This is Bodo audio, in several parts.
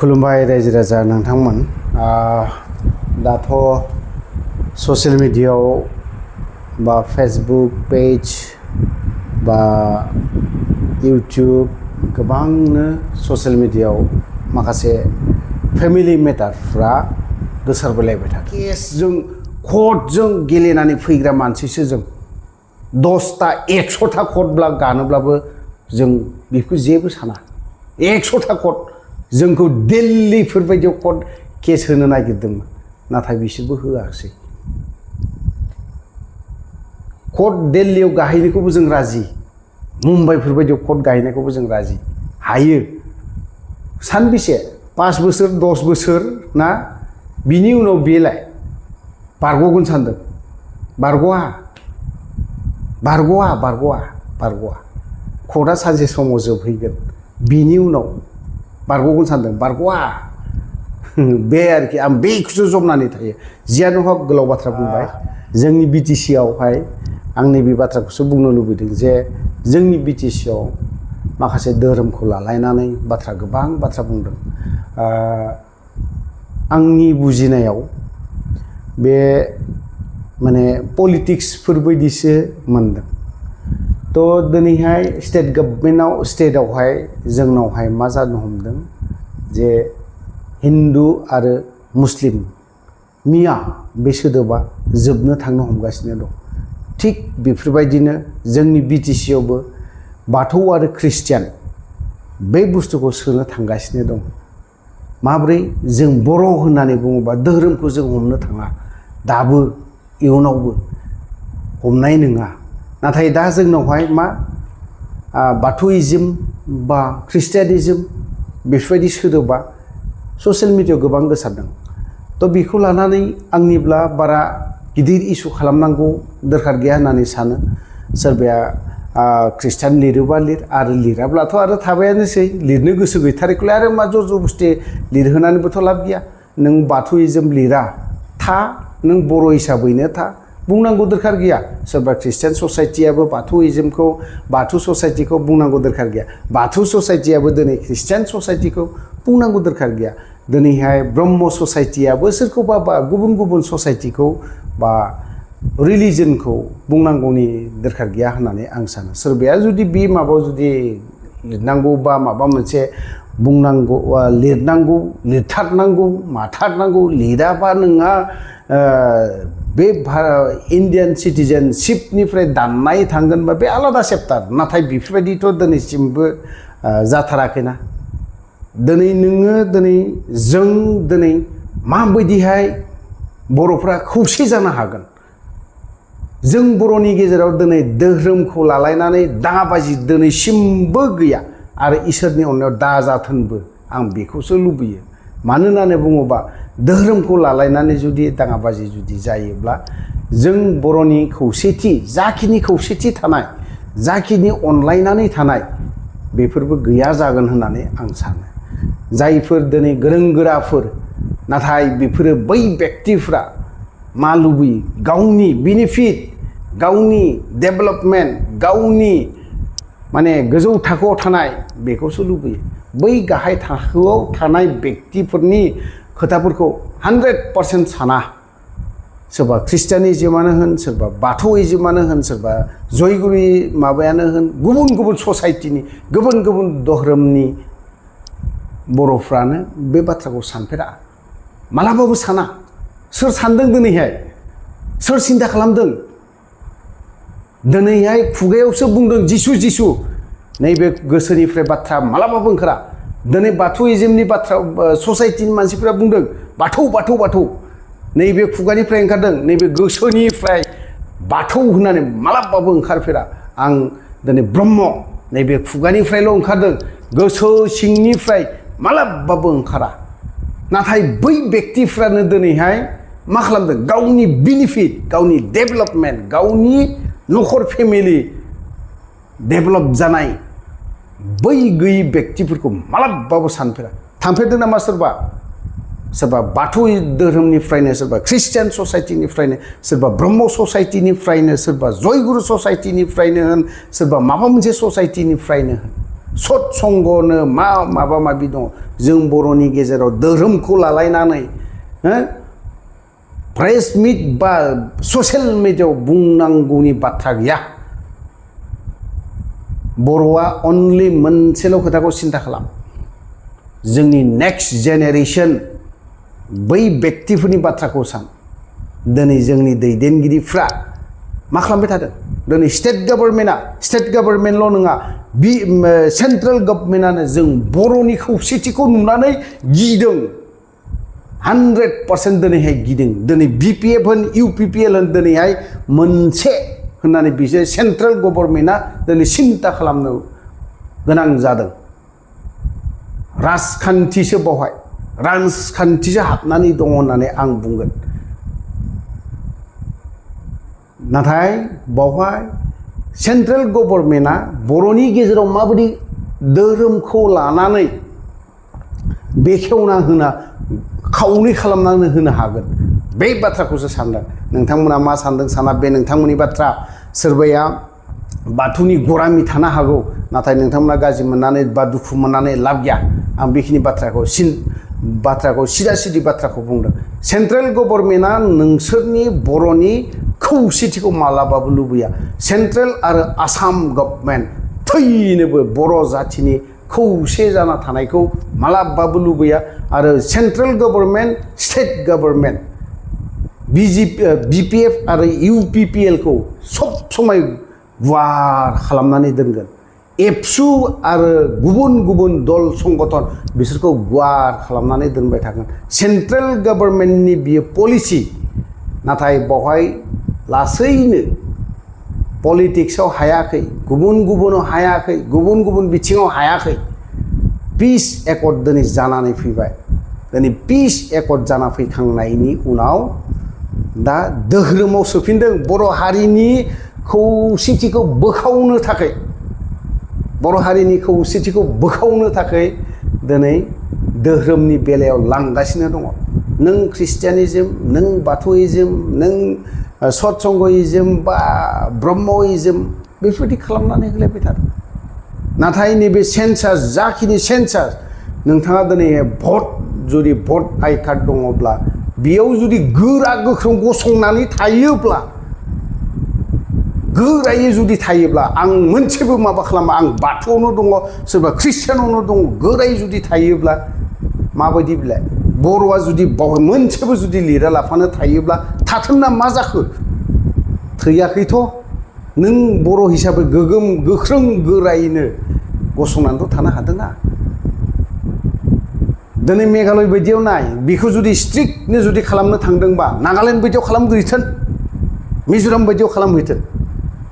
खुलुमबाय रायजो राजा नोंथांमोन दाथ' ससियेल मिडियायाव बा फेसबुक पेज बा यूट्यूब गोबांनो ससियेल मिडियायाव माखासे फेमिलि मेटारफ्रा गोसारबोलायबाय थायो। केसजों कर्टजों गेलेनानै फैग्रा मानसिसो जों 10टा 100टा कर्ट गानोब्लाबो जों बेखौ जेबो साना। 100टा कर्ट जोंखौ दिल्लीफोरबायदियाव कर्ट केस होनो नागिरदोंमोन, नाथाय बिसोरबो होआसै। कर्ट दिल्लीयाव गाहैनायखौबो जों राजि, मुम्बाइफोरबायदियाव कर्ट गाहैनायखौबो जों राजि हायो। सानबेसे 5 बोसोर 10 बोसोर ना बिनि उनाव बेलाय बारग'गोन सानदों? बारग'आ कर्टआ सानसे समाव जोबहैगोन, बिनि उनाव बारग'गोन सानदों? बारग'आ। बे आरोखि आं बेखौसो जमनानै थायो। जियानो हक गोलाव बाथ्रा बुंबाय। जोंनि BTC आवहाय आं नैबे बाथ्राखौसो बुंनो लुबैदों जे जोंनि BTC आव माखासे धोरोमखौ लालायनानै गोबां बाथ्रा बुंदों। आंनि बुजिनायाव बे माने पलिटिक्सफोरबायदिसो मोनदों। थ' दिनैहाय स्टेट गभर्नमेन्टआव स्टेटआवहाय जोंनावहाय मा जानो हमदों जे हिन्दु आरो मुस्लिम मिया बे सोदोबा जोबनो थांनो हमगासिनो दं। थिग बेफोरबायदिनो जोंनि BTC आवबो बाथौ आरो ख्रिस्टियान बे बुस्थुखौ सोनो थांगासिनो दं। माब्रै जों बर' होननानै बुङोबा धोरोमखौ जों हमनो थाङा, दाबो इयुनावबो हमनाय नङा। नाथाय दा जोंनावहाय मा बाथौइज्म बा ख्रिस्टियानिज्म बेफोरबायदि सोदोबा ससियेल मिडियायाव गोबां गोसारदों। थ' बेखौ लानानै आंनिब्ला बारा गिदिर इस्यु खालामनांगौ दरखार गैया होननानै सानो। सोरबाया ख्रिस्टियान लिरोबा लिर, आरो लिराब्लाथ' आरो थाबायानोसै। लिरनो गोसो गैथारैखौलाय आरो मा जर जबस्थि लिरहोनानैबोथ' लाब गैया। नों बाथौइज्म लिरा था, नों बर' हिसाबैनो था, बुंनांगौ दरखार गैया। सोरबा ख्रिस्टियान ससाइटियाबो बाथौइज्मखौ बाथौ ससाइटिखौ बुंनांगौ दरखार गैया। बाथौ ससाइटियाबो दिनै ख्रिस्टियान ससाइटिखौ बुंनांगौ दरखार गैया। दिनैहाय ब्रह्म ससाइटियाबो सोरखौबा बा गुबुन गुबुन ससाइटिखौ बा रिलिजनखौ बुंनांगौनि दरखार गैया होननानै आं सानो। सोरबाया जुदि बे माबायाव जुदि लिरनांगौ बा माबा मोनसे बुंनांगौ, लिरनांगौ, लिरथारनांगौ, माथारनांगौ, लिराबा नोंहा बे इन्डियान सिटिजेनशिपनिफ्राय दाननाय थांगोनबा बे आलादा चेप्टार। नाथाय बेफोरबायदिथ' दिनैसिमबो जाथाराखैना। जों दिनै माबायदिहाय बर'फ्रा खौसे जानो हागोन? जों बर'नि गेजेराव दिनै धोरोमखौ लालायनानै दाङाबाजि दिनैसिमबो गैया, आरो इसोरनि अननायाव दाजाथोंबो आं बेखौसो लुबैयो। मानो होननानै बुङोबा धोरोमखौ लालायनानै जुदि दाङाबाजि जुदि जायोब्ला जों बर'नि खौसेथि, जाखिनि खौसेथि थानाय, जाखिनि अनलायनानै थानाय, बेफोरबो गैया जागोन होननानै आं सानो। जायफोर दिनै गोरों गोराफोर, नाथाय बेफोरो बै बेक्तिफ्रा मा लुबैयो? गावनि बेनिफिट, गावनि डेभेलपमेन्ट, गावनि माने गोजौ थाखोआव थानाय बेखौसो लुबैयो। बै गाहाय थाखोआव थानाय बेक्तिफोरनि खोथाफोरखौ 100% साना। सोरबा ख्रिस्टियानिज्मानो होन, सोरबा बाथौइज्मानो होन, सोरबा जयगुरि माबायानो होन, गुबुन गुबुन ससाइटिनि गुबुन गुबुन धोरोमनि बर'फ्रानो बे बाथ्राखौ सानफेरा, मालाबाबो साना। सोर सानदों दिनैहाय? सोर सिन्था खालामदों? दिनैहाय खुगायावसो बुंदों जिसु जिसु, नैबे गोसोनिफ्राय बाथ्रा मालाबाबो ओंखारा। दिनै बाथौइज्मनि बाथ्रा ससाइटिनि मानसिफोरा बुंदों बाथौ बाथौ बाथौ, नैबे खुगानिफ्राय ओंखारदों, नैबे गोसोनिफ्राय बाथौ होननानै मालाबाबो ओंखारफेरा। आं दिनै ब्रह्म, नैबे खुगानिफ्रायल' ओंखारदों, गोसो सिंनिफ्राय मालाबाबो ओंखारा। नाथाय बै बेक्तिफ्रानो दिनैहाय मा खालामदों? गावनि बेनिफिट, गावनि डेभेलपमेन्ट, गावनि न'खर फेमिलि डेभेलप जानाय बै गैयि बेक्तिफोरखौ मालाबाबो सानफेरा। थांफेरदों नामा सोरबा? सोरबा बाथौ धोरोमनिफ्रायनो, सोरबा ख्रिस्टियान ससाइटिनिफ्रायनो, सोरबा ब्रह्म ससाइटिनिफ्रायनो, सोरबा जयगुरु ससाइटिनिफ्रायनो होन, सोरबा माबा मोनसे ससाइटिनिफ्रायनो होन, सत्संगनो माबा माबि दङ जों बर'नि गेजेराव धोरोमखौ लालायनानै प्रेस मिट बा ससियेल मिडियायाव बुंनांगौनि बाथ्रा गैया बर'आ अनलि मोनसेल' खोथाखौ सिन्था खालाम जोंनि नेक्स्ट जेनेरेशन बै व्यक्तिफोरनि बाथ्राखौ सान दिनै जोंनि दैदेनगिरिफ्रा मा खालामबाय थादों दिनै स्टेट गभर्नमेन्टल' नङा सेन्ट्रेल गभर्नमेन्टआनो जों बर'नि खौसेथिखौ नुनानै गिदों 100% दिनैहाय गिदों दिनै BPF होन UPPL होन दिनैहाय मोनसे होननानै बिसोर सेन्ट्रेल गभर्नमेन्टआ दिनै सिन्ता खालामनो गोनां जादों राजखान्थिसो बावहाय राजखान्थिसो हाबनानै दङ होननानै आं बुंगोन नाथाय बावहाय सेन्ट्रेल गभर्नमेन्टआ बर'नि गेजेराव माबायदि धोरोमखौ लानानै बेखेवना होना खावनै खालामनानै होनो हागोन बे बाथ्राखौसो सानदों नोंथांमोना मा सानदों साना बे नोंथांमोननि बाथ्रा सोरबाया बाथौनि गरामि थानो हागौ नाथाय नोंथांमोना गाज्रि मोननानै बा दुखु मोननानै लाब गैया आं बेखिनि बाथ्राखौ सिदा सिदि बाथ्राखौ बुंदों सेन्ट्रेल गभर्नमेन्टआ नोंसोरनि बर'नि खौसेथिखौ मालाबाबो लुबैया सेन्ट्रेल आरो आसाम गभर्नमेन्ट थैनोबो बर' जाथिनि खौसे जाना थानायखौ मालाबाबो लुबैया आरो central government state government BPF आरो UPPL खौ सब समय गुवार खालामनानै दोनगोन एबसु आरो गुबुन गुबुन दल संगठन बिसोरखौ गुवार खालामनानै दोनबाय थागोन सेन्ट्रेल गभर्नमेन्टनि बियो पलिसि नाथाय बावहाय लासैनो पलिटिक्सआव हायाखै गुबुनाव हायाखै गुबुन बिथिङाव हायाखै पिस एकर्ड दिनै जानानै फैबाय दिनै पिस एकर्ड जाना फैखांनायनि उनाव दा धोरोमाव सोफिनदों बर' हारिनि खौसेथिखौ बोखावनो थाखाय बर' हारिनि खौसेथिखौ बोखावनो थाखाय दिनै धोरोमनि बेलायाव लांगासिनो दङ नों ख्रिस्टियानिज्म नों बाथौइज्म नों सत्संगइज्म बा ब्रह्मइज्म बेफोरबायदि खालामनानै होलायबाय थादों नाथाय नैबे सेन्सास जाखिनि सेन्सास नोंथाङा दिनै जुदि भट आइ कार्ड दङब्ला बेयाव जुदि गोरा गोख्रों गसंनानै थायोब्ला गोरायै जुदि थायोब्ला आं मोनसेबो माबा खालामा आं बाथौआवनो दङ सोरबा ख्रिस्टियानावनो दङ गोरायै जुदि थायोब्ला माबायदि बिलाय बर'आ जुदि मोनसेबो जुदि लिरा लाफानो थायोब्ला थाथोंना मा जाखो थैयाखैथ' नों बर' हिसाबै गोगोम गोख्रों गोरायैनो गसंनानैथ' थानो हादोंना दिनै मेघालय बायदियाव नाय बेखौ जुदि स्ट्रिक्टनो जुदि खालामनो थांदोंबा नागालेण्ड बायदियाव खालामहैथों मिज'राम बायदियाव खालामहैथों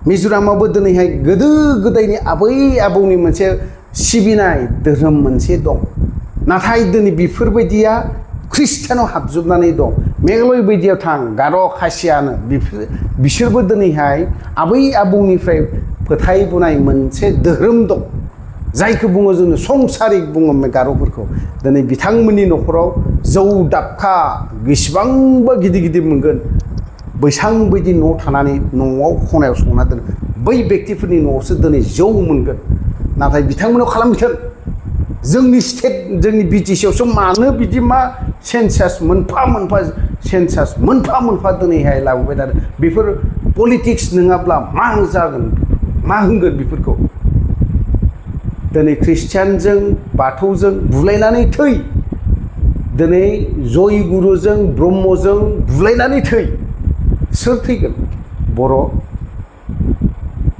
मिज'रामावबो दिनैहाय गोदो गोदायनि आबै आबौनि मोनसे सिबिनाय धोरोम मोनसे दं नाथाय दिनै बेफोरबायदिया ख्रिस्टियानाव हाबजोबनानै दं मेघालय बायदियाव थां गार' खासियानो बिसोरबो दिनैहाय आबै आबौनिफ्राय फोथायबोनाय मोनसे धोरोम दं जायखौ बुङो जोङो संसारिक बुङो गार'फोरखौ दिनै बिथांमोननि न'खराव जौ दाबखा बेसेबांबा गिदिर गिदिर मोनगोन बैसां बायदि न' थानानै न'आव खनायाव संना दोनो बै व्यक्तिफोरनि न'आवसो दिनै जौ मोनगोन नाथाय बिथांमोनाव खालामहैथों जोंनि स्टेट जोंनि BTCआवसो मानो बिदि मा सेन्सास मोनफा मोनफा दिनैहाय लाबोबाय थादों बेफोर पलिटिक्स नङाब्ला मा जागोन मा होनगोन बेफोरखौ दिनै ख्रिस्टियानजों बाथौजों बुलायनानै थै दिनै जयगुरुजों ब्रह्मजों बुलायनानै थै सोर थैगोन बर'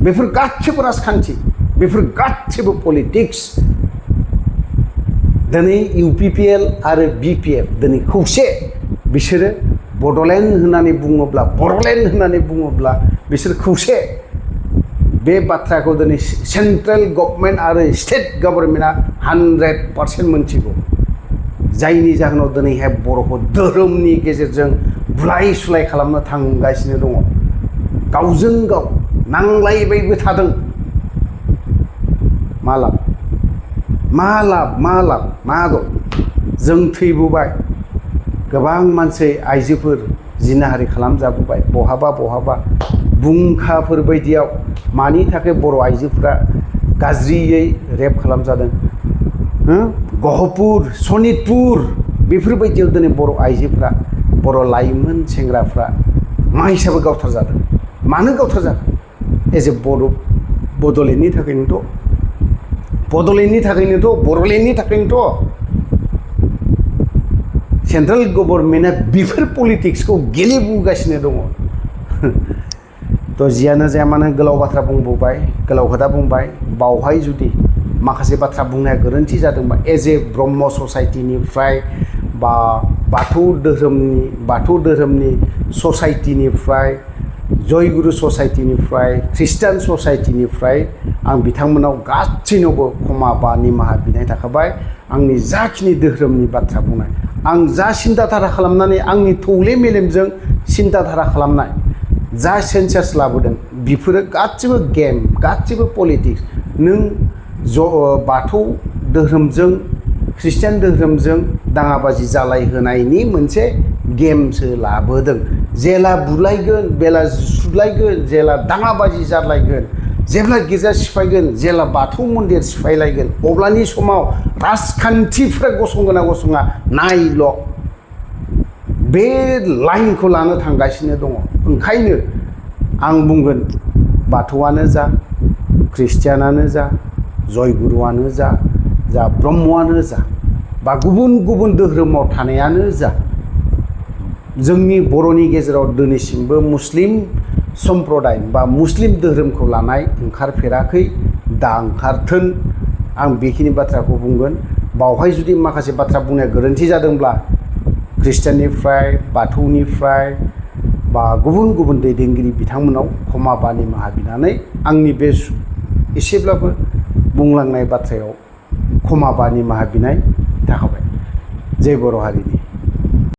बेफोर गासैबो राजखान्थि बेफोर गासैबो पलिटिक्स दिनै UPPL आरो BPF दिनै खौसे बिसोरो बड'लेण्ड होननानै बुङोब्ला बर'लेण्ड होननानै बुङोब्ला बिसोर खौसे बे बाथ्राखौ दिनै सेन्ट्रेल गभर्नमेन्ट आरो स्टेट गभर्नमेन्टआ 100% मोनथिगौ जायनि जाहोनाव दिनैहाय बर'खौ धोरोमनि गेजेरजों बुलाय सुलाय खालामनो थांगासिनो दङ गावजों गाव नांलायबायबो थादों मा लाब मा दं जों थैबोबाय गोबां मानसि आइजोफोर जिनाहारि खालामजाबोबाय बहाबा बुंखाफोर बायदियाव मानि थाखाय बर' आइजोफोरा गाज्रियै रेप खालामजादों गहपुर सनितपुर बेफोरबायदियाव दिनै बर' आइजोफ्रा बर' लाइमोन सेंग्राफ्रा मा हिसाबै गावथारजादों मानो गावथारजादों एज ए बड'लेण्डनि थाखायनोथ' बर'लेण्डनि थाखायनोथ' सेन्ट्रेल गभर्नमेन्टआ बेफोर पलिटिक्सखौ गेलेबोगासिनो दङ तो जियानो जाया मानो गोलाव बाथ्रा बुंबोबाय गोलाव खोथा बुंबाय बावहाय जुदि माखासे बाथ्रा बुंनाया गोरोन्थि जादोंबा एज ए ब्रह्म ससाइटिनिफ्राय बा बाथौ धोरोमनि ससाइटिनिफ्राय जयगुरु ससाइटिनिफ्राय ख्रिस्टान ससाइटिनिफ्राय आं बिथांमोनाव गासैनावबो क्षमा बा निमाहा बिनाय थाखाबाय आंनि जाखिनि धोरोमनि बाथ्रा बुंनाय आं जा सिन्ताधारा खालामनानै आंनि थौले मेलेमजों सिन्ताधारा खालामनाय जा सेन्सास लाबोदों बेफोरो गासिबो गेम गासिबो पलिटिक्स नों बाथौ धोरोमजों ख्रिस्टान धोरोमजों दाङाबाजि जालायहोनायनि मोनसे गेमसो लाबोदों जेला बुलायगोन बेला सुलायगोन जेला दाङाबाजि जालायगोन जेब्ला गिर्जा सिफायगोन जेला बाथौ मन्दिर सिफायलायगोन अब्लानि समाव राजखान्थिफ्रा गसंगोना गसङा नायल' बे लाइनखौ लानो थांगासिनो दङ ओंखायनो आं बुंगोन बाथौआनो जा ख्रिस्टियानानो जा जयगुरुआनो जा ब्रह्मआनो जा बा गुबुन गुबुन धोरोमाव थानायानो जा जोंनि बर'नि गेजेराव दिनैसिमबो मुस्लिम सम्प्रदाय बा मुस्लिम धोरोमखौ लानाय ओंखारफेराखै दा ओंखारथों आं बेखिनि बाथ्राखौ बुंगोन बावहाय जुदि माखासे बाथ्रा बुंनाया गोरोन्थि जादोंब्ला ख्रिस्टियाननिफ्राय बाथौनिफ्राय बा गुबुन गुबुन दैदेनगिरि बिथांमोनाव क्षमा बा निमाहा बिनानै आंनि बे एसेब्लाबो बुंलांनाय बाथ्रायाव क्षमा बा निमाहा बिनाय थाखाबाय जय बर' हारिनि